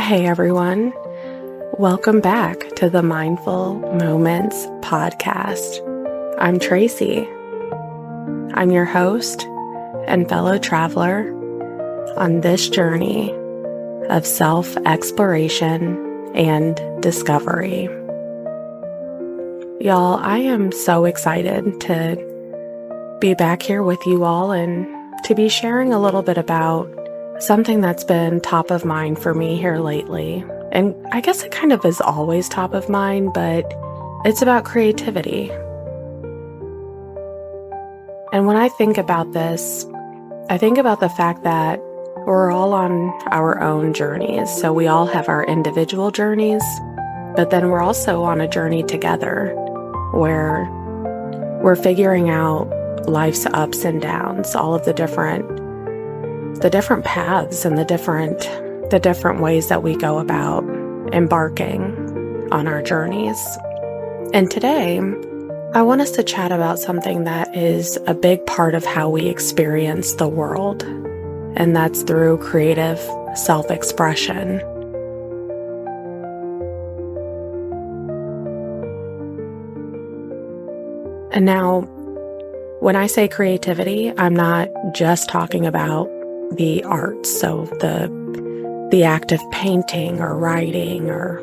Hey everyone, welcome back to the Mindful Moments podcast. I'm Tracy. I'm your host and fellow traveler on this journey of self-exploration and discovery. Y'all, I am so excited to be back here with you all and to be sharing a little bit about something that's been top of mind for me here lately. And I guess it kind of is always top of mind, but it's about creativity. And when I think about this, I think about the fact that we're all on our own journeys. So we all have our individual journeys, but then we're also on a journey together where we're figuring out life's ups and downs, all of the different paths and the different ways that we go about embarking on our journeys. And today, I want us to chat about something that is a big part of how we experience the world, and that's through creative self-expression. And now, when I say creativity, I'm not just talking about the arts, so the act of painting or writing or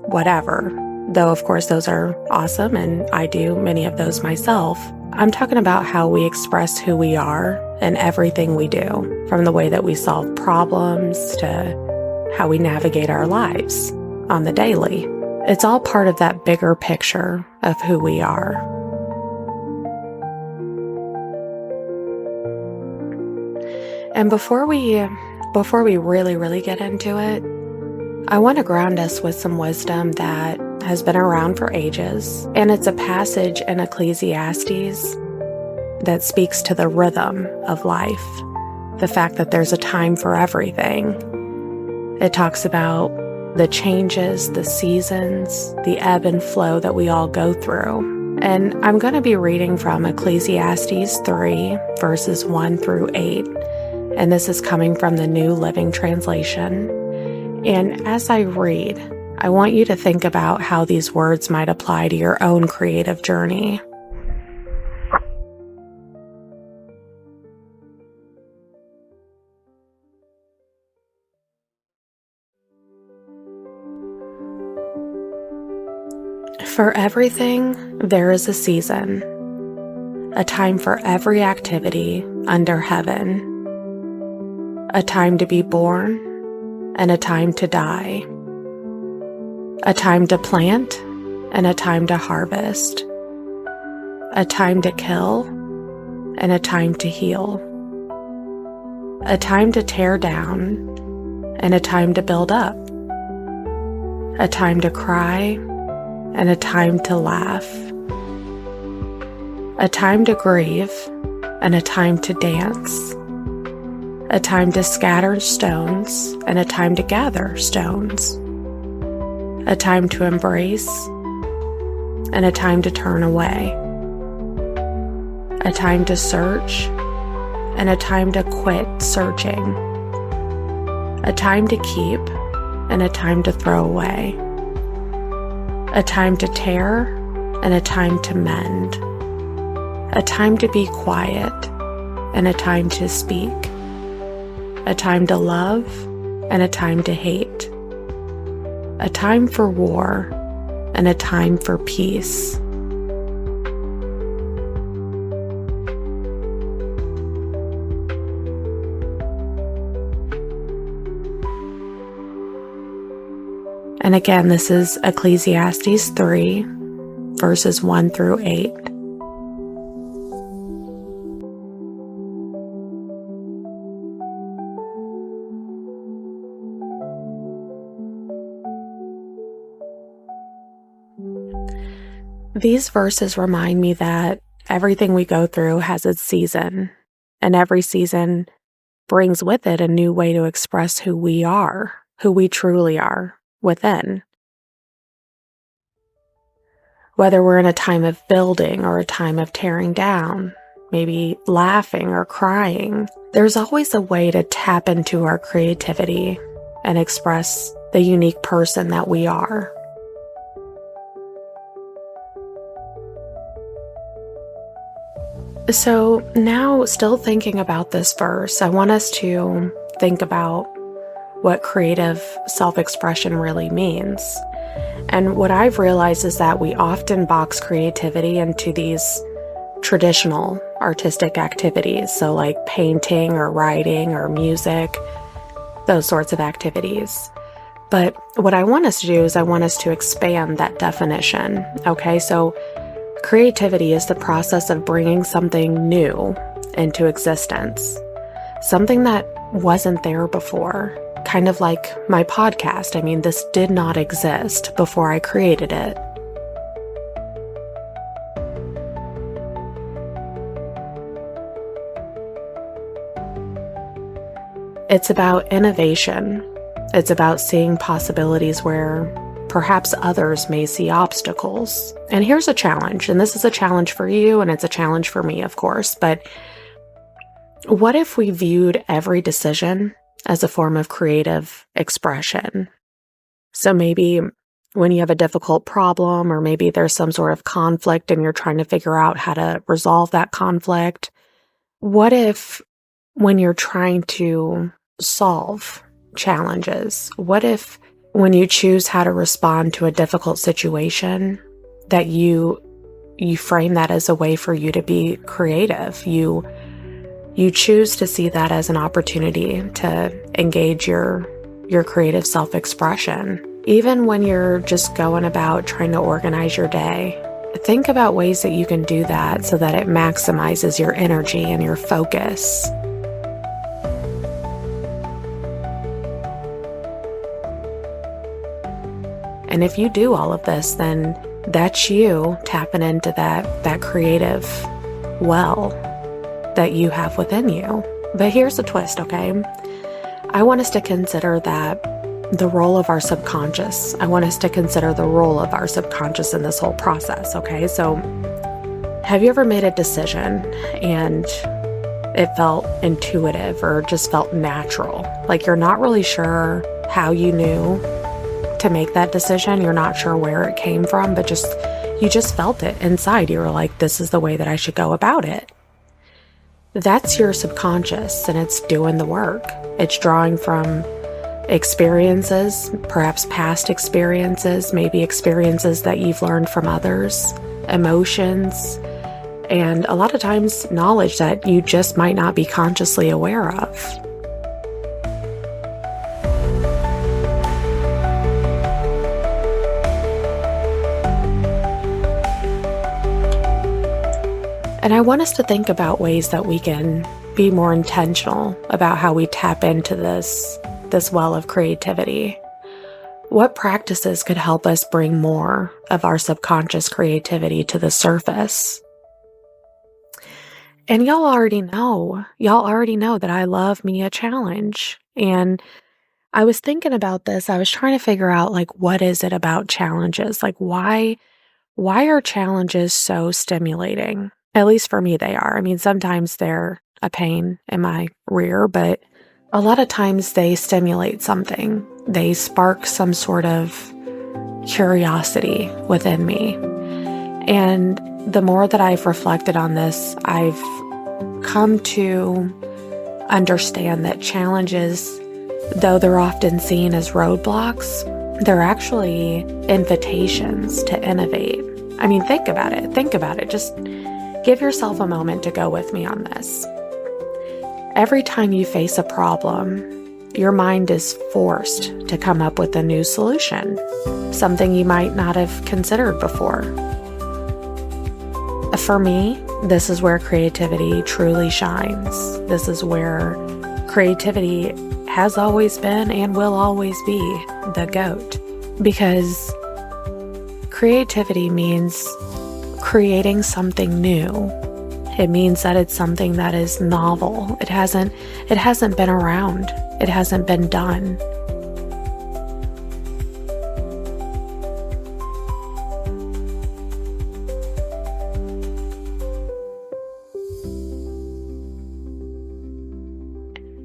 whatever, though of course those are awesome and I do many of those myself. I'm talking about how we express who we are and everything we do, from the way that we solve problems to how we navigate our lives on the daily. It's all part of that bigger picture of who we are. And before we really get into it, I want to ground us with some wisdom that has been around for ages. And it's a passage in Ecclesiastes that speaks to the rhythm of life, the fact that there's a time for everything. It talks about the changes, the seasons, the ebb and flow that we all go through. And I'm going to be reading from Ecclesiastes 3, verses 1 through 8. And this is coming from the New Living Translation. And as I read, I want you to think about how these words might apply to your own creative journey. For everything, there is a season, a time for every activity under heaven. A time to be born and a time to die. A time to plant and a time to harvest. A time to kill and a time to heal. A time to tear down and a time to build up. A time to cry and a time to laugh. A time to grieve and a time to dance. A time to scatter stones and a time to gather stones. A time to embrace and a time to turn away. A time to search and a time to quit searching. A time to keep and a time to throw away. A time to tear and a time to mend. A time to be quiet and a time to speak. A time to love and a time to hate. A time for war and a time for peace. And again, this is Ecclesiastes 3, verses 1 through 8. These verses remind me that everything we go through has its season, and every season brings with it a new way to express who we are, who we truly are within. Whether we're in a time of building or a time of tearing down, maybe laughing or crying, there's always a way to tap into our creativity and express the unique person that we are. So now, still thinking about this verse, I want us to think about what creative self-expression really means. And what I've realized is that we often box creativity into these traditional artistic activities, so like painting or writing or music, those sorts of activities. But what I want us to do is I want us to expand that definition. Okay, so creativity is the process of bringing something new into existence, something that wasn't there before, kind of like my podcast. I mean, this did not exist before I created it. It's about innovation. It's about seeing possibilities where perhaps others may see obstacles. And here's a challenge, and this is a challenge for you, and it's a challenge for me, of course, but what if we viewed every decision as a form of creative expression? So maybe when you have a difficult problem, or maybe there's some sort of conflict and you're trying to figure out how to resolve that conflict, what if when you're trying to solve challenges, what if when you choose how to respond to a difficult situation, that you frame that as a way for you to be creative? You choose to see that as an opportunity to engage your creative self-expression. Even when you're just going about trying to organize your day, think about ways that you can do that so that it maximizes your energy and your focus. And if you do all of this, then that's you tapping into that creative well that you have within you. But here's the twist, okay? I want us to consider that the role of our subconscious. I want us to consider the role of our subconscious in this whole process, okay? So have you ever made a decision and it felt intuitive or just felt natural? Like you're not really sure how you knew to make that decision. You're not sure where it came from, but you just felt it inside. You were like, this is the way that I should go about it. That's your subconscious, and it's doing the work. It's drawing from experiences, perhaps past experiences, maybe experiences that you've learned from others, emotions, and a lot of times knowledge that you just might not be consciously aware of. And I want us to think about ways that we can be more intentional about how we tap into this well of creativity. What practices could help us bring more of our subconscious creativity to the surface? And y'all already know that I love me a challenge. And I was thinking about this. I was trying to figure out, like, what is it about challenges? Like, why are challenges so stimulating? At least for me, they are. I mean, sometimes they're a pain in my rear, but a lot of times they stimulate something. They spark some sort of curiosity within me. And the more that I've reflected on this, I've come to understand that challenges, though they're often seen as roadblocks, they're actually invitations to innovate. I mean, think about it. Just give yourself a moment to go with me on this. Every time you face a problem, your mind is forced to come up with a new solution, something you might not have considered before. For me, this is where creativity truly shines. This is where creativity has always been and will always be the GOAT. Because creativity means creating something new. It means that it's something that is novel. It hasn't been around. It hasn't been done.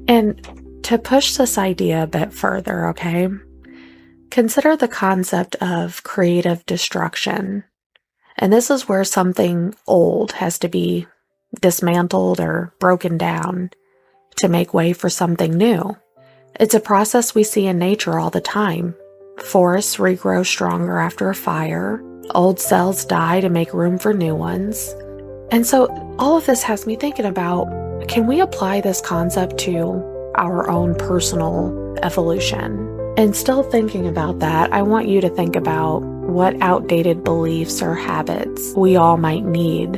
And to push this idea a bit further, okay? Consider the concept of creative destruction. And this is where something old has to be dismantled or broken down to make way for something new. It's a process we see in nature all the time. Forests regrow stronger after a fire. Old cells die to make room for new ones. And so all of this has me thinking about, can we apply this concept to our own personal evolution? And still thinking about that, I want you to think about what outdated beliefs or habits we all might need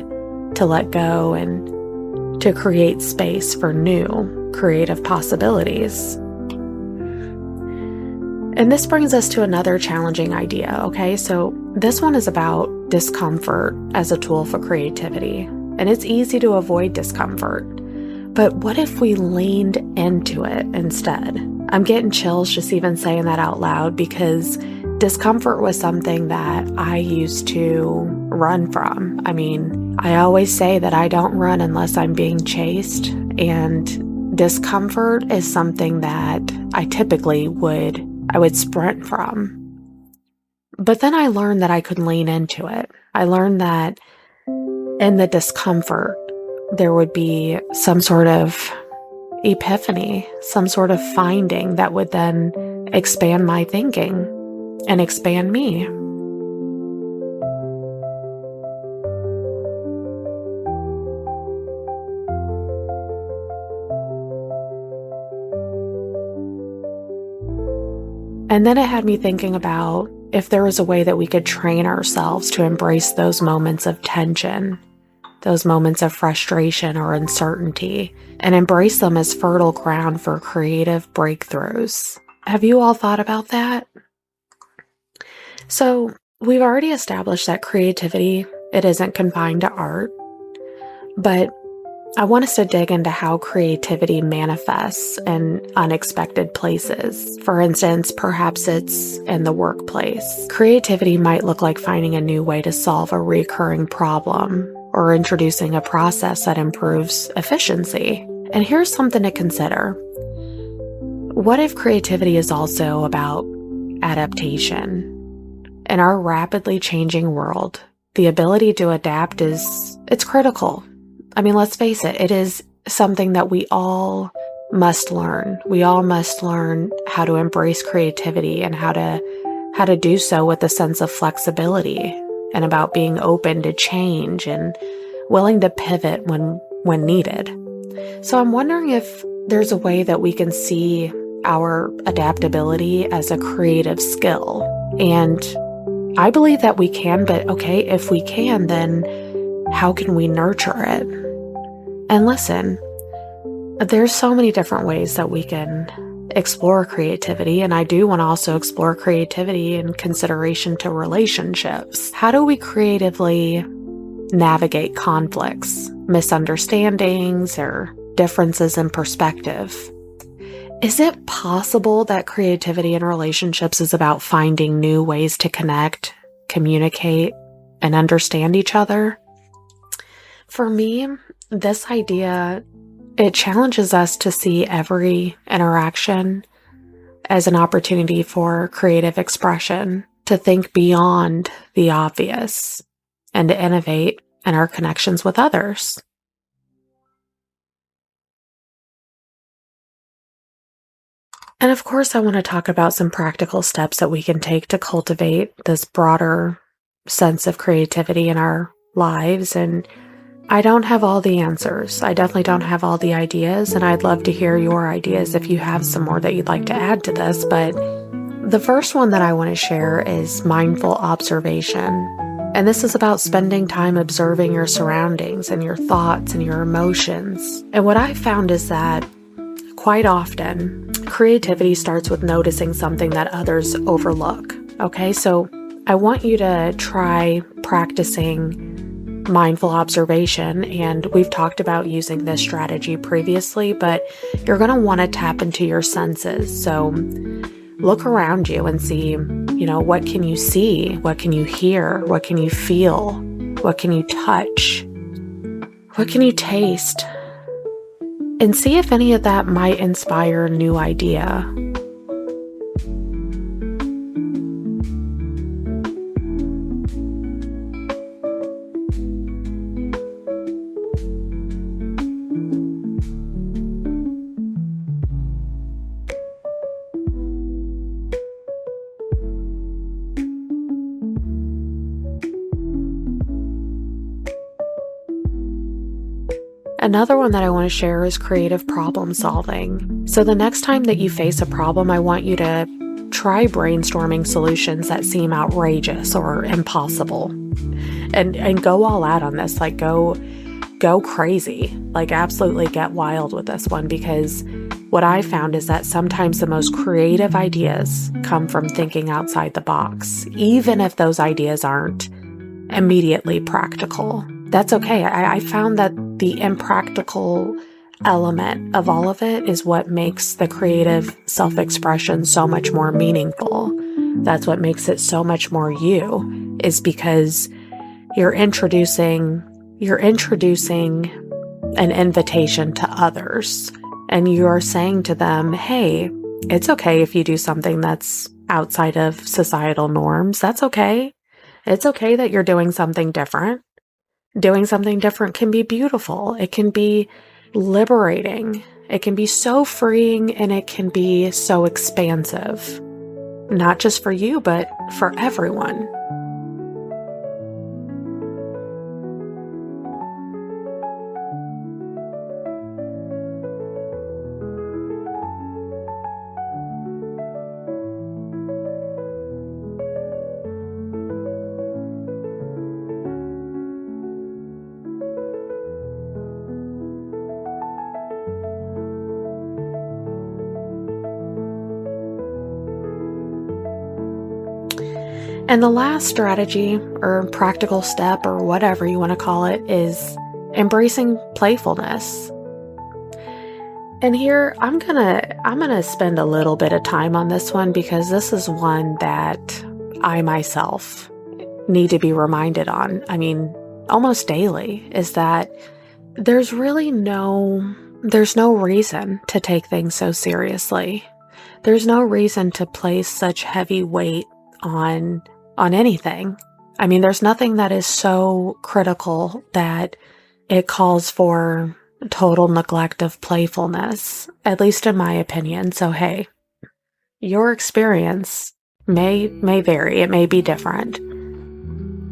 to let go and to create space for new creative possibilities. And this brings us to another challenging idea, okay? So this one is about discomfort as a tool for creativity. And it's easy to avoid discomfort. But what if we leaned into it instead? I'm getting chills just even saying that out loud, because discomfort was something that I used to run from. I mean, I always say that I don't run unless I'm being chased, and discomfort is something that I typically would sprint from. But then I learned that I could lean into it. I learned that in the discomfort, there would be some sort of epiphany, some sort of finding that would then expand my thinking and expand me. And then it had me thinking about if there was a way that we could train ourselves to embrace those moments of tension, those moments of frustration or uncertainty, and embrace them as fertile ground for creative breakthroughs. Have you all thought about that? So we've already established that creativity, it isn't confined to art, but I want us to dig into how creativity manifests in unexpected places. For instance, perhaps it's in the workplace. Creativity might look like finding a new way to solve a recurring problem or introducing a process that improves efficiency. And here's something to consider. What if creativity is also about adaptation? In our rapidly changing world, the ability to adapt it's critical. I mean, let's face it, it is something that we all must learn. We all must learn how to embrace creativity and how to do so with a sense of flexibility and about being open to change and willing to pivot when needed. So I'm wondering if there's a way that we can see our adaptability as a creative skill. And I believe that we can, but okay, if we can, then how can we nurture it? And listen, there's so many different ways that we can explore creativity, and I do want to also explore creativity in consideration to relationships. How do we creatively navigate conflicts, misunderstandings, or differences in perspective? Is it possible that creativity in relationships is about finding new ways to connect, communicate, and understand each other? For me, this idea, it challenges us to see every interaction as an opportunity for creative expression, to think beyond the obvious, and to innovate in our connections with others. And of course, I want to talk about some practical steps that we can take to cultivate this broader sense of creativity in our lives. And I don't have all the answers. I definitely don't have all the ideas, and I'd love to hear your ideas if you have some more that you'd like to add to this. But the first one that I want to share is mindful observation. And this is about spending time observing your surroundings and your thoughts and your emotions. And what I found is that quite often, creativity starts with noticing something that others overlook. Okay, so I want you to try practicing mindful observation, and we've talked about using this strategy previously, but you're going to want to tap into your senses. So look around you and see, what can you see? What can you hear? What can you feel? What can you touch? What can you taste? And see if any of that might inspire a new idea. Another one that I want to share is creative problem solving. So the next time that you face a problem, I want you to try brainstorming solutions that seem outrageous or impossible. And go all out on this, like go crazy, like absolutely get wild with this one, because what I found is that sometimes the most creative ideas come from thinking outside the box, even if those ideas aren't immediately practical. That's okay. I found that the impractical element of all of it is what makes the creative self-expression so much more meaningful. That's what makes it so much more you, is because you're introducing an invitation to others, and you're saying to them, hey, it's okay if you do something that's outside of societal norms. That's okay. It's okay that you're doing something different. Doing something different can be beautiful. It can be liberating. It can be so freeing, and it can be so expansive, not just for you, but for everyone. And the last strategy or practical step or whatever you want to call it is embracing playfulness. And here I'm going to spend a little bit of time on this one, because this is one that I myself need to be reminded on. I mean, almost daily, is that there's no reason to take things so seriously. There's no reason to place such heavy weight on anything. I mean, there's nothing that is so critical that it calls for total neglect of playfulness, at least in my opinion. So, hey, your experience may vary. It may be different.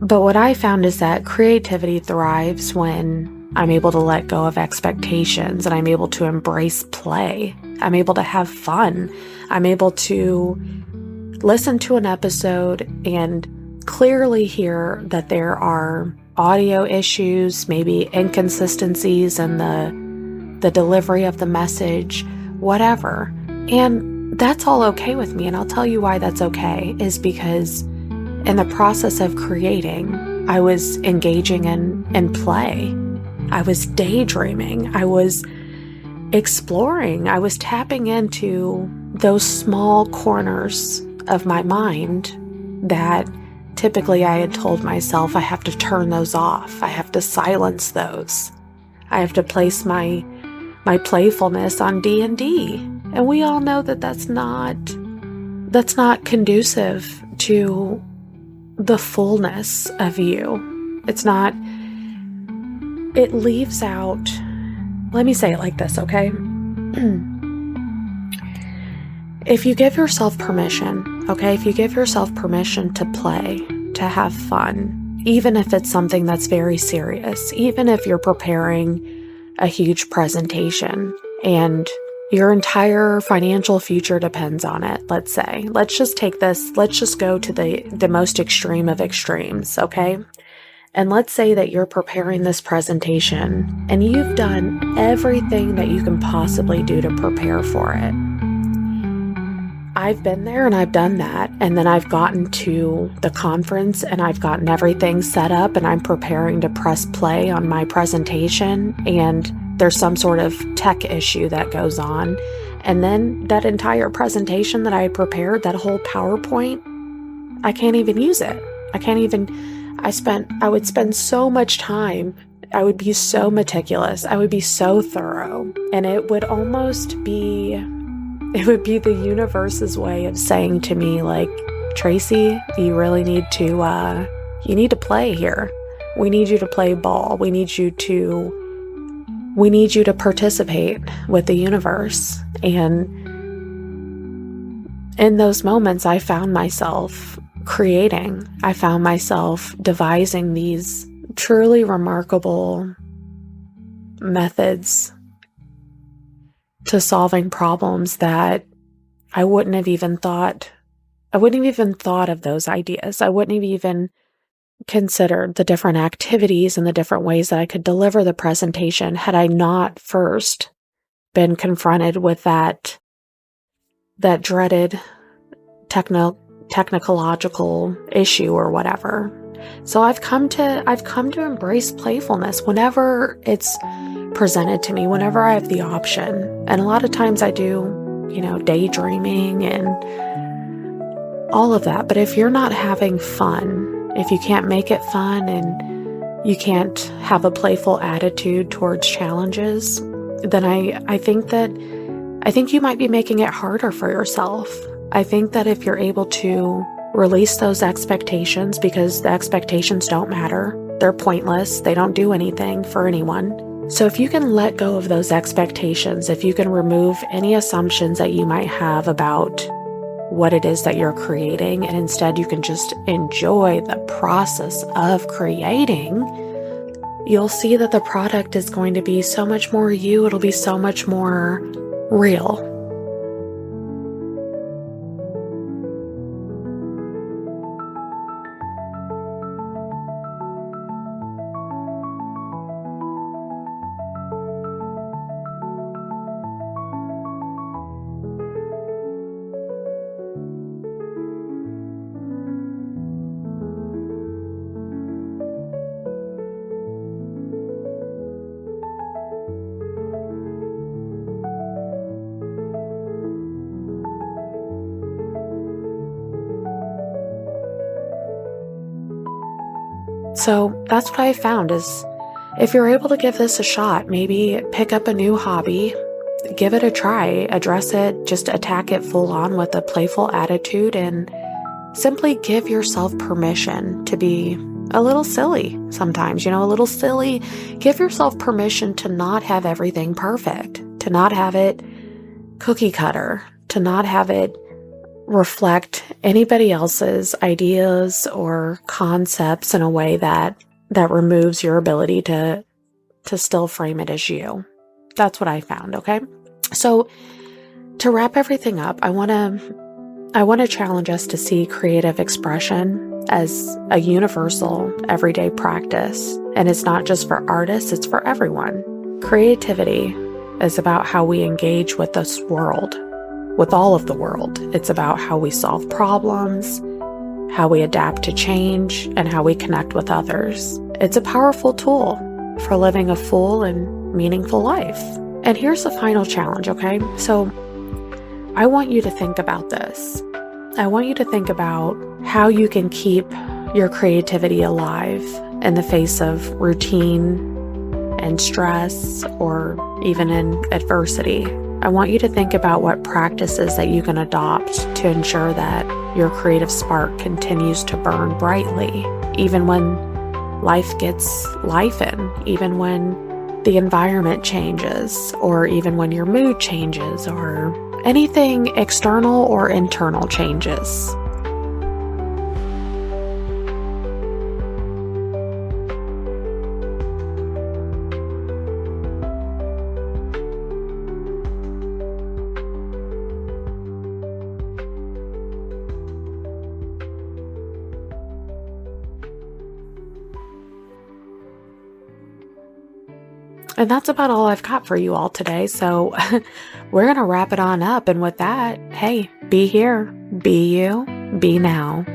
But what I found is that creativity thrives when I'm able to let go of expectations, and I'm able to embrace play. I'm able to have fun. I'm able to listen to an episode and clearly hear that there are audio issues, maybe inconsistencies in the delivery of the message, whatever. And that's all okay with me. And I'll tell you why that's okay, is because in the process of creating, I was engaging in play. I was daydreaming. I was exploring. I was tapping into those small corners of my mind that typically I had told myself I have to turn those off. I have to silence those. I have to place my playfulness on D&D. And we all know that that's not conducive to the fullness of you. It's not, it leaves out, let me say it like this, okay? If you give yourself permission, okay, if you give yourself permission to play, to have fun, even if it's something that's very serious, even if you're preparing a huge presentation and your entire financial future depends on it, let's say, let's just go to the most extreme of extremes, okay? And let's say that you're preparing this presentation and you've done everything that you can possibly do to prepare for it. I've been there and I've done that. And then I've gotten to the conference and I've gotten everything set up and I'm preparing to press play on my presentation, and there's some sort of tech issue that goes on. And then that entire presentation that I prepared, that whole PowerPoint, I can't even use it. I would spend so much time. I would be so meticulous. I would be so thorough. And it would be the universe's way of saying to me, like, Tracy, you really need to play here. We need you to play ball. We need you to participate with the universe. And in those moments, I found myself creating. I found myself devising these truly remarkable methods to solving problems that I wouldn't have even thought of those ideas. I wouldn't have even considered the different activities and the different ways that I could deliver the presentation had I not first been confronted with that dreaded technological issue or whatever. So I've come to embrace playfulness whenever it's presented to me, whenever I have the option. And a lot of times I do, daydreaming and all of that. But if you're not having fun, if you can't make it fun and you can't have a playful attitude towards challenges, then I think you might be making it harder for yourself. I think that if you're able to release those expectations, because the expectations don't matter, they're pointless, they don't do anything for anyone. So if you can let go of those expectations, if you can remove any assumptions that you might have about what it is that you're creating, and instead you can just enjoy the process of creating, you'll see that the product is going to be so much more you. It'll be so much more real. So that's what I found is if you're able to give this a shot, maybe pick up a new hobby, give it a try, address it, just attack it full on with a playful attitude, and simply give yourself permission to be a little silly sometimes, a little silly. Give yourself permission to not have everything perfect, to not have it cookie cutter, to not have it reflect anybody else's ideas or concepts in a way that removes your ability to still frame it as you. That's what I found, okay? So to wrap everything up, I want to challenge us to see creative expression as a universal everyday practice. And it's not just for artists, it's for everyone. Creativity is about how we engage with this world, with all of the world. It's about how we solve problems, how we adapt to change, and how we connect with others. It's a powerful tool for living a full and meaningful life. And here's the final challenge, okay? So I want you to think about this. I want you to think about how you can keep your creativity alive in the face of routine and stress, or even in adversity. I want you to think about what practices that you can adopt to ensure that your creative spark continues to burn brightly, even when life gets lifin', even when the environment changes, or even when your mood changes, or anything external or internal changes. And that's about all I've got for you all today. So we're going to wrap it on up. And with that, hey, be here, be you, be now.